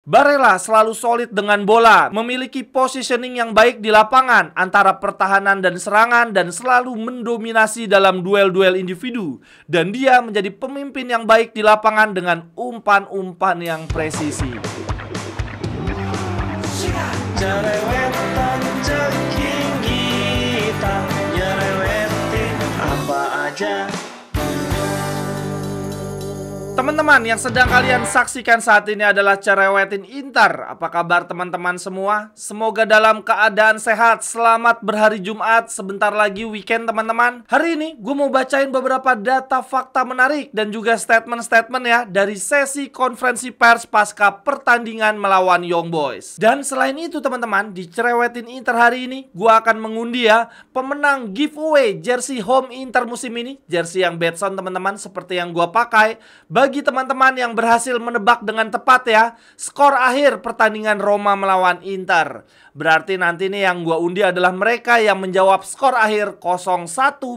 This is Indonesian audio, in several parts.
Barella selalu solid dengan bola, memiliki positioning yang baik di lapangan antara pertahanan dan serangan dan selalu mendominasi dalam duel-duel individu. Dan dia menjadi pemimpin yang baik di lapangan dengan umpan-umpan yang presisi. Cerewetan ceking kita, nyerewetin apa aja. Teman-teman, yang sedang kalian saksikan saat ini adalah Cerewetin Inter. Apa kabar teman-teman semua? Semoga dalam keadaan sehat. Selamat berhari Jumat. Sebentar lagi weekend teman-teman. Hari ini gue mau bacain beberapa data fakta menarik dan juga statement-statement ya dari sesi konferensi pers pasca pertandingan melawan Young Boys. Dan selain itu teman-teman, di Cerewetin Inter hari ini gue akan mengundi ya pemenang giveaway jersey home Inter musim ini. Jersey yang Betson teman-teman, seperti yang gue pakai. Bagi teman-teman yang berhasil menebak dengan tepat ya skor akhir pertandingan Roma melawan Inter. Berarti nanti nih yang gua undi adalah mereka yang menjawab skor akhir 0-1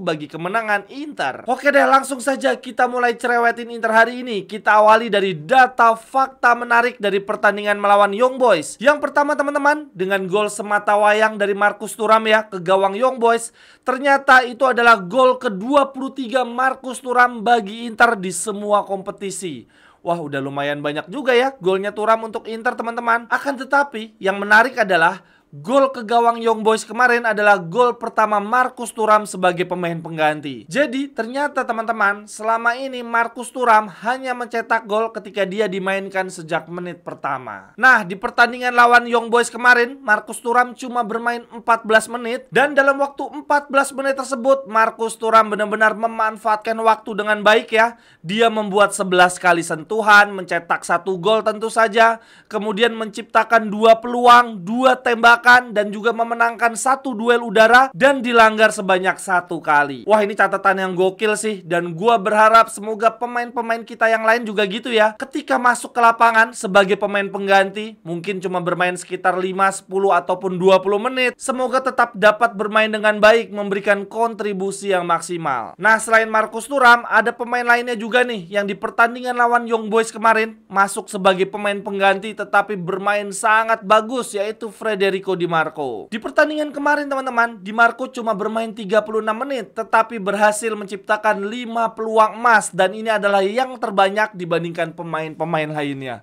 bagi kemenangan Inter. Oke deh, langsung saja kita mulai Cerewetin Inter hari ini. Kita awali dari data fakta menarik dari pertandingan melawan Young Boys. Yang pertama teman-teman, dengan gol semata wayang dari Marcus Thuram ya ke gawang Young Boys. Ternyata itu adalah gol ke-23 Marcus Thuram bagi Inter di semua kompetisi. Wah, udah lumayan banyak juga ya golnya Thuram untuk Inter teman-teman. Akan tetapi yang menarik adalah gol ke gawang Young Boys kemarin adalah gol pertama Marcus Thuram sebagai pemain pengganti. Jadi ternyata teman-teman, selama ini Marcus Thuram hanya mencetak gol ketika dia dimainkan sejak menit pertama. Nah, di pertandingan lawan Young Boys kemarin, Marcus Thuram cuma bermain 14 menit. Dan dalam waktu 14 menit tersebut, Marcus Thuram benar-benar memanfaatkan waktu dengan baik ya. Dia membuat 11 kali sentuhan, mencetak 1 gol tentu saja. Kemudian menciptakan 2 peluang, 2 tembakan, dan juga memenangkan 1 duel udara dan dilanggar sebanyak 1 kali. Wah, ini catatan yang gokil sih. Dan gua berharap semoga pemain-pemain kita yang lain juga gitu ya. Ketika masuk ke lapangan sebagai pemain pengganti, mungkin cuma bermain sekitar 5, 10 ataupun 20 menit, semoga tetap dapat bermain dengan baik, memberikan kontribusi yang maksimal. Nah, selain Marcus Thuram, ada pemain lainnya juga nih yang di pertandingan lawan Young Boys kemarin masuk sebagai pemain pengganti tetapi bermain sangat bagus, yaitu Federico Di Marco. Di pertandingan kemarin teman-teman, Di Marco cuma bermain 36 menit tetapi berhasil menciptakan 5 peluang emas, dan ini adalah yang terbanyak dibandingkan pemain-pemain lainnya.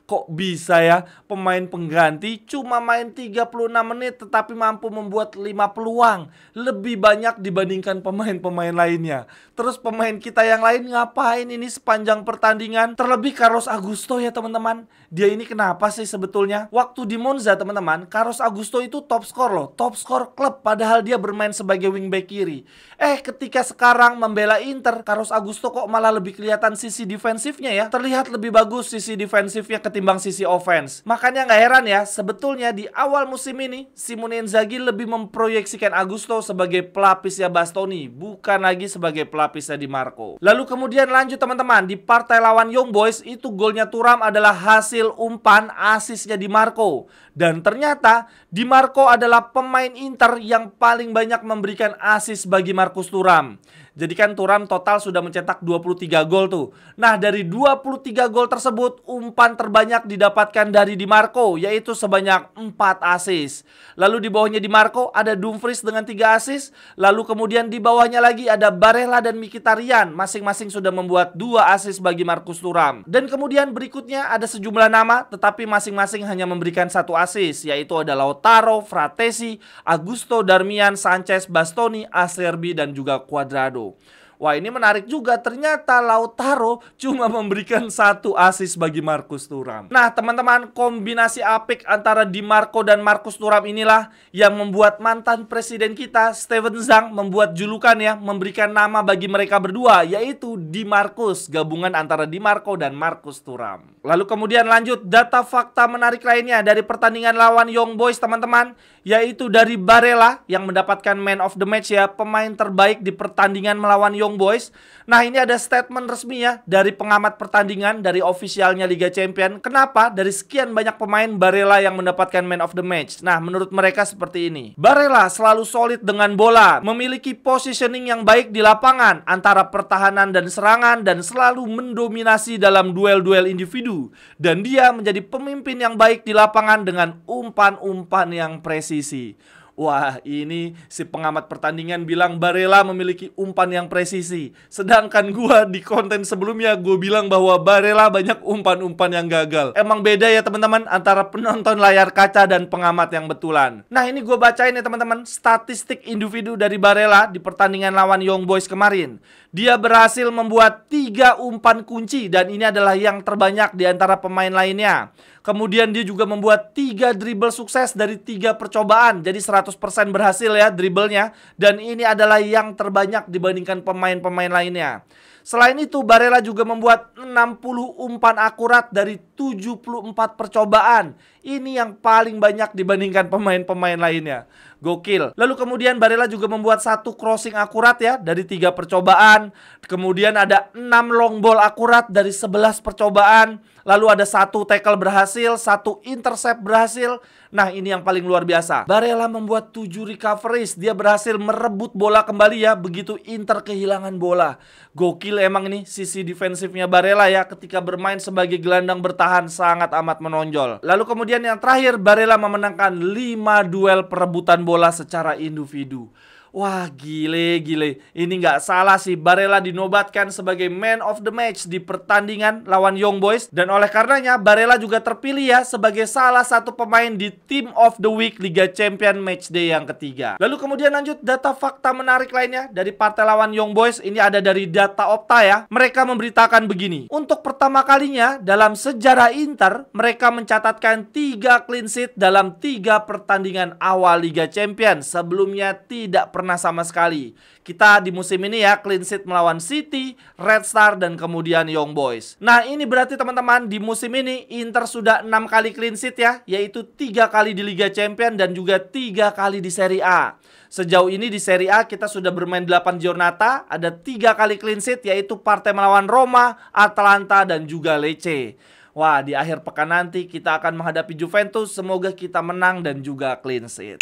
Kok bisa ya pemain pengganti cuma main 36 menit tetapi mampu membuat 5 peluang, lebih banyak dibandingkan pemain-pemain lainnya. Terus pemain kita yang lain ngapain ini sepanjang pertandingan? Terlebih Carlos Augusto ya teman-teman. Dia ini kenapa sih sebetulnya? Waktu di Monza teman-teman, Carlos Augusto itu top skor loh, top skor klub, padahal dia bermain sebagai wingback kiri. Ketika sekarang membela Inter, Carlos Augusto kok malah lebih kelihatan sisi defensifnya ya. Terlihat lebih bagus sisi defensifnya ketimbang sisi offense. Makanya nggak heran ya, sebetulnya di awal musim ini Simone Inzaghi lebih memproyeksikan Augusto sebagai pelapisnya Bastoni, bukan lagi sebagai pelapisnya Di Marco. Lalu kemudian lanjut teman-teman, di partai lawan Young Boys itu golnya Thuram adalah hasil umpan asisnya Di Marco. Dan ternyata Di Marco adalah pemain Inter yang paling banyak memberikan asis bagi Marcus Thuram. Jadi kan Thuram total sudah mencetak 23 gol tuh. Nah, dari 23 gol tersebut, umpan terbanyak didapatkan dari Di Marco, yaitu sebanyak 4 asis. Lalu di bawahnya Di Marco ada Dumfries dengan 3 asis. Lalu kemudian di bawahnya lagi ada Barella dan Mkhitaryan. Masing-masing sudah membuat 2 asis bagi Marcus Thuram. Dan kemudian berikutnya ada sejumlah nama, tetapi masing-masing hanya memberikan 1 asis, yaitu ada Lautaro, Fratesi, Augusto, Darmian, Sanchez, Bastoni, Acerbi, dan juga Cuadrado. Wah, ini menarik juga. Ternyata Lautaro cuma memberikan 1 asis bagi Marcus Thuram. Nah, teman-teman, kombinasi apik antara Di Marco dan Marcus Thuram inilah yang membuat mantan presiden kita, Steven Zhang, membuat julukan ya, memberikan nama bagi mereka berdua, yaitu Di Marcus, gabungan antara Di Marco dan Marcus Thuram. Lalu kemudian lanjut, data fakta menarik lainnya dari pertandingan lawan Young Boys, teman-teman, yaitu dari Barella yang mendapatkan man of the match ya, pemain terbaik di pertandingan melawan Young Young Boys. Nah, ini ada statement resmi ya dari pengamat pertandingan, dari ofisialnya Liga Champion. Kenapa dari sekian banyak pemain Barella yang mendapatkan Man of the Match? Nah, menurut mereka seperti ini. Barella selalu solid dengan bola, memiliki positioning yang baik di lapangan antara pertahanan dan serangan, dan selalu mendominasi dalam duel-duel individu. Dan dia menjadi pemimpin yang baik di lapangan dengan umpan-umpan yang presisi. Wah, ini si pengamat pertandingan bilang Barella memiliki umpan yang presisi. Sedangkan gua di konten sebelumnya gue bilang bahwa Barella banyak umpan-umpan yang gagal. Emang beda ya teman-teman antara penonton layar kaca dan pengamat yang betulan. Nah, ini gue bacain ya teman-teman statistik individu dari Barella di pertandingan lawan Young Boys kemarin. Dia berhasil membuat 3 umpan kunci dan ini adalah yang terbanyak di antara pemain lainnya. Kemudian dia juga membuat 3 dribble sukses dari 3 percobaan. Jadi 100% berhasil ya dribblenya. Dan ini adalah yang terbanyak dibandingkan pemain-pemain lainnya. Selain itu, Barella juga membuat 60 umpan akurat dari 74 percobaan. Ini yang paling banyak dibandingkan pemain-pemain lainnya. Gokil. Lalu kemudian Barella juga membuat 1 crossing akurat ya dari 3 percobaan. Kemudian ada 6 long ball akurat dari 11 percobaan. Lalu ada 1 tackle berhasil, 1 intercept berhasil. Nah, ini yang paling luar biasa. Barella membuat 7 recoveries. Dia berhasil merebut bola kembali ya begitu Inter kehilangan bola. Gokil emang ini sisi defensifnya Barella ya, ketika bermain sebagai gelandang bertahan sangat amat menonjol. Lalu kemudian yang terakhir, Barella memenangkan 5 duel perebutan bola secara individu. Wah, gile. Ini nggak salah sih, Barella dinobatkan sebagai Man of the Match di pertandingan lawan Young Boys. Dan oleh karenanya Barella juga terpilih ya sebagai salah satu pemain di Team of the Week Liga Champion Matchday yang ketiga. Lalu kemudian lanjut data fakta menarik lainnya dari partai lawan Young Boys. Ini ada dari data Opta ya. Mereka memberitakan begini. Untuk pertama kalinya dalam sejarah Inter, mereka mencatatkan 3 clean sheet dalam 3 pertandingan awal Liga Champion. Sebelumnya tidak pernah sama sekali. Kita di musim ini ya clean sheet melawan City, Red Star, dan kemudian Young Boys. Nah, ini berarti teman-teman di musim ini Inter sudah 6 kali clean sheet ya, yaitu 3 kali di Liga Champion dan juga 3 kali di Serie A. Sejauh ini di Serie A kita sudah bermain 8 giornata, ada 3 kali clean sheet yaitu partai melawan Roma, Atalanta, dan juga Lecce. Wah, di akhir pekan nanti kita akan menghadapi Juventus, semoga kita menang dan juga clean sheet.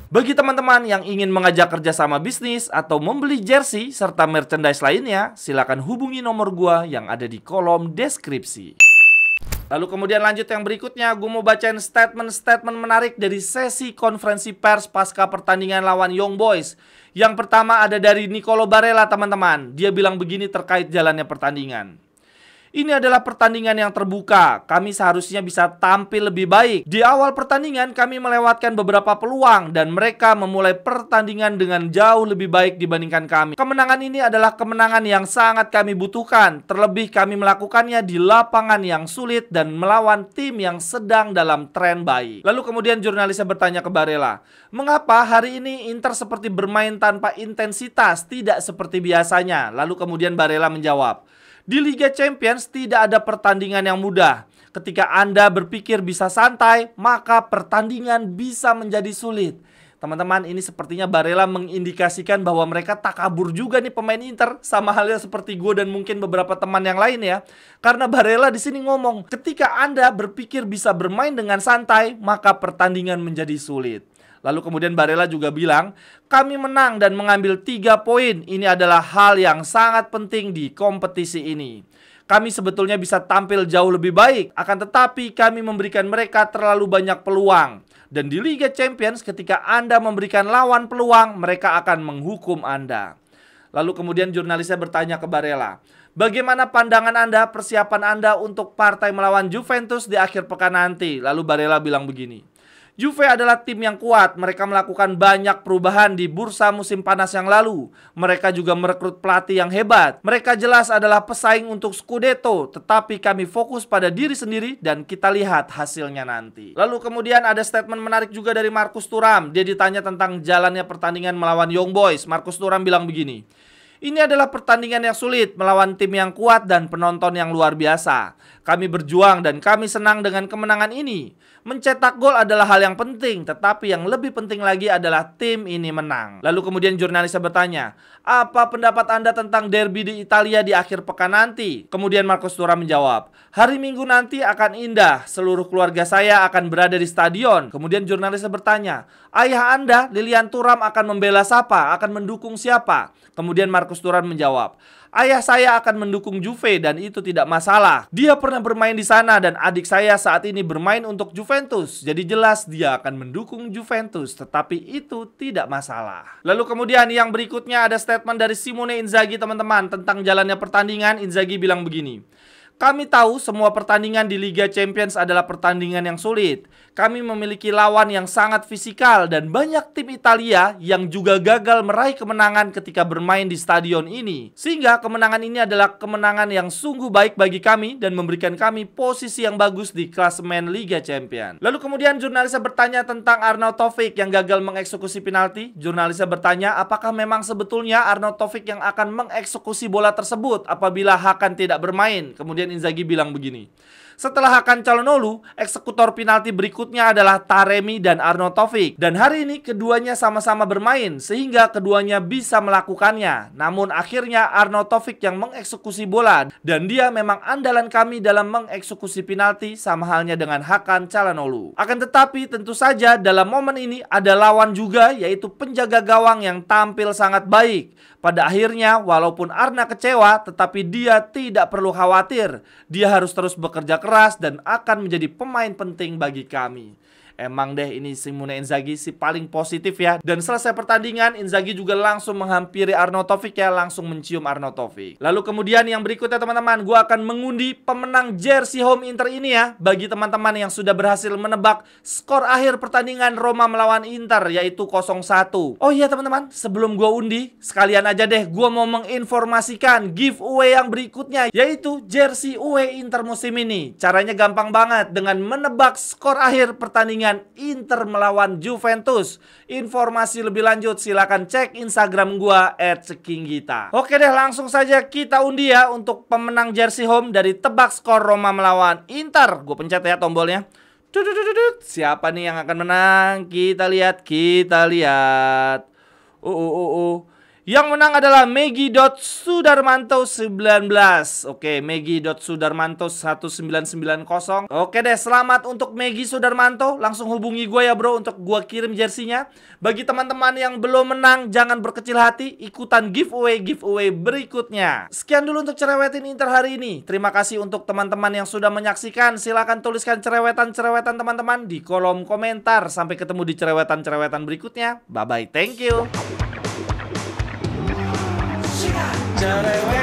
Bagi teman-teman yang ingin mengajak kerjasama bisnis atau membeli jersey serta merchandise lainnya, silakan hubungi nomor gua yang ada di kolom deskripsi. Lalu kemudian lanjut yang berikutnya, gue mau bacain statement-statement menarik dari sesi konferensi pers pasca pertandingan lawan Young Boys. Yang pertama ada dari Nicolo Barella teman-teman. Dia bilang begini terkait jalannya pertandingan. Ini adalah pertandingan yang terbuka. Kami seharusnya bisa tampil lebih baik. Di awal pertandingan kami melewatkan beberapa peluang dan mereka memulai pertandingan dengan jauh lebih baik dibandingkan kami. Kemenangan ini adalah kemenangan yang sangat kami butuhkan. Terlebih kami melakukannya di lapangan yang sulit dan melawan tim yang sedang dalam tren baik. Lalu kemudian jurnalisnya bertanya ke Barella, mengapa hari ini Inter seperti bermain tanpa intensitas, tidak seperti biasanya? Lalu kemudian Barella menjawab, di Liga Champions tidak ada pertandingan yang mudah. Ketika Anda berpikir bisa santai, maka pertandingan bisa menjadi sulit. Teman-teman, ini sepertinya Barella mengindikasikan bahwa mereka takabur juga nih pemain Inter, sama halnya seperti gue dan mungkin beberapa teman yang lain ya. Karena Barella di sini ngomong, ketika Anda berpikir bisa bermain dengan santai, maka pertandingan menjadi sulit. Lalu kemudian Barella juga bilang, kami menang dan mengambil 3 poin. Ini adalah hal yang sangat penting di kompetisi ini. Kami sebetulnya bisa tampil jauh lebih baik, akan tetapi kami memberikan mereka terlalu banyak peluang. Dan di Liga Champions ketika Anda memberikan lawan peluang, mereka akan menghukum Anda. Lalu kemudian jurnalisnya bertanya ke Barella, bagaimana pandangan Anda, persiapan Anda untuk partai melawan Juventus di akhir pekan nanti? Lalu Barella bilang begini, Juve adalah tim yang kuat. Mereka melakukan banyak perubahan di bursa musim panas yang lalu. Mereka juga merekrut pelatih yang hebat. Mereka jelas adalah pesaing untuk Scudetto. Tetapi kami fokus pada diri sendiri dan kita lihat hasilnya nanti. Lalu kemudian ada statement menarik juga dari Marcus Thuram. Dia ditanya tentang jalannya pertandingan melawan Young Boys. Marcus Thuram bilang begini, Ini adalah pertandingan yang sulit melawan tim yang kuat dan penonton yang luar biasa. Kami berjuang dan kami senang dengan kemenangan ini. Mencetak gol adalah hal yang penting, tetapi yang lebih penting lagi adalah tim ini menang. Lalu kemudian jurnalisnya bertanya, apa pendapat Anda tentang derby di Italia di akhir pekan nanti? Kemudian Marcus Thuram menjawab, hari Minggu nanti akan indah, seluruh keluarga saya akan berada di stadion. Kemudian jurnalisnya bertanya, ayah Anda, Lilian Thuram akan membela siapa? Akan mendukung siapa? Kemudian Marcus Thuram menjawab, ayah saya akan mendukung Juve dan itu tidak masalah. Dia pernah bermain di sana dan adik saya saat ini bermain untuk Juventus. Jadi jelas dia akan mendukung Juventus, tetapi itu tidak masalah. Lalu kemudian yang berikutnya ada statement dari Simone Inzaghi teman-teman tentang jalannya pertandingan. Inzaghi bilang begini, kami tahu semua pertandingan di Liga Champions adalah pertandingan yang sulit. Kami memiliki lawan yang sangat fisikal dan banyak tim Italia yang juga gagal meraih kemenangan ketika bermain di stadion ini. Sehingga kemenangan ini adalah kemenangan yang sungguh baik bagi kami dan memberikan kami posisi yang bagus di klasemen Liga Champions. Lalu kemudian jurnalisnya bertanya tentang Arnaud Taufik yang gagal mengeksekusi penalti. Jurnalisnya bertanya apakah memang sebetulnya Arnaud Taufik yang akan mengeksekusi bola tersebut apabila Hakan tidak bermain. Kemudian Inzaghi bilang begini, setelah Hakan Çalhanoğlu, eksekutor penalti berikutnya adalah Taremi dan Arnaud Taufik. Dan hari ini keduanya sama-sama bermain sehingga keduanya bisa melakukannya. Namun akhirnya Arnaud Taufik yang mengeksekusi bola dan dia memang andalan kami dalam mengeksekusi penalti sama halnya dengan Hakan Çalhanoğlu. Akan tetapi tentu saja dalam momen ini ada lawan juga yaitu penjaga gawang yang tampil sangat baik. Pada akhirnya walaupun Arna kecewa tetapi dia tidak perlu khawatir. Dia harus terus bekerja keras dan akan menjadi pemain penting bagi kami. Emang deh ini Simone Inzaghi si paling positif ya. Dan selesai pertandingan Inzaghi juga langsung menghampiri Arnaud Taufik ya, langsung mencium Arnaud Taufik. Lalu kemudian yang berikutnya teman-teman, gue akan mengundi pemenang jersey home Inter ini ya. Bagi teman-teman yang sudah berhasil menebak skor akhir pertandingan Roma melawan Inter yaitu 0-1. Oh iya teman-teman, sebelum gue undi sekalian aja deh gue mau menginformasikan giveaway yang berikutnya yaitu jersey away Inter musim ini. Caranya gampang banget dengan menebak skor akhir pertandingan Inter melawan Juventus. Informasi lebih lanjut silakan cek Instagram gua @cekinggita. Oke deh, langsung saja kita undi ya untuk pemenang jersey home dari tebak skor Roma melawan Inter. Gue pencet ya tombolnya. Siapa nih yang akan menang? Kita lihat. Yang menang adalah Megi.Sudarmanto 19. Oke, Megi.Sudarmanto 1990. Oke deh, selamat untuk Megi Sudarmanto. Langsung hubungi gue ya bro untuk gue kirim jersinya. Bagi teman-teman yang belum menang, jangan berkecil hati, ikutan giveaway berikutnya. Sekian dulu untuk cerewetin Inter hari ini. Terima kasih untuk teman-teman yang sudah menyaksikan. Silahkan tuliskan cerewetan teman-teman di kolom komentar. Sampai ketemu di cerewetan berikutnya. Bye-bye, thank you. Cerewet.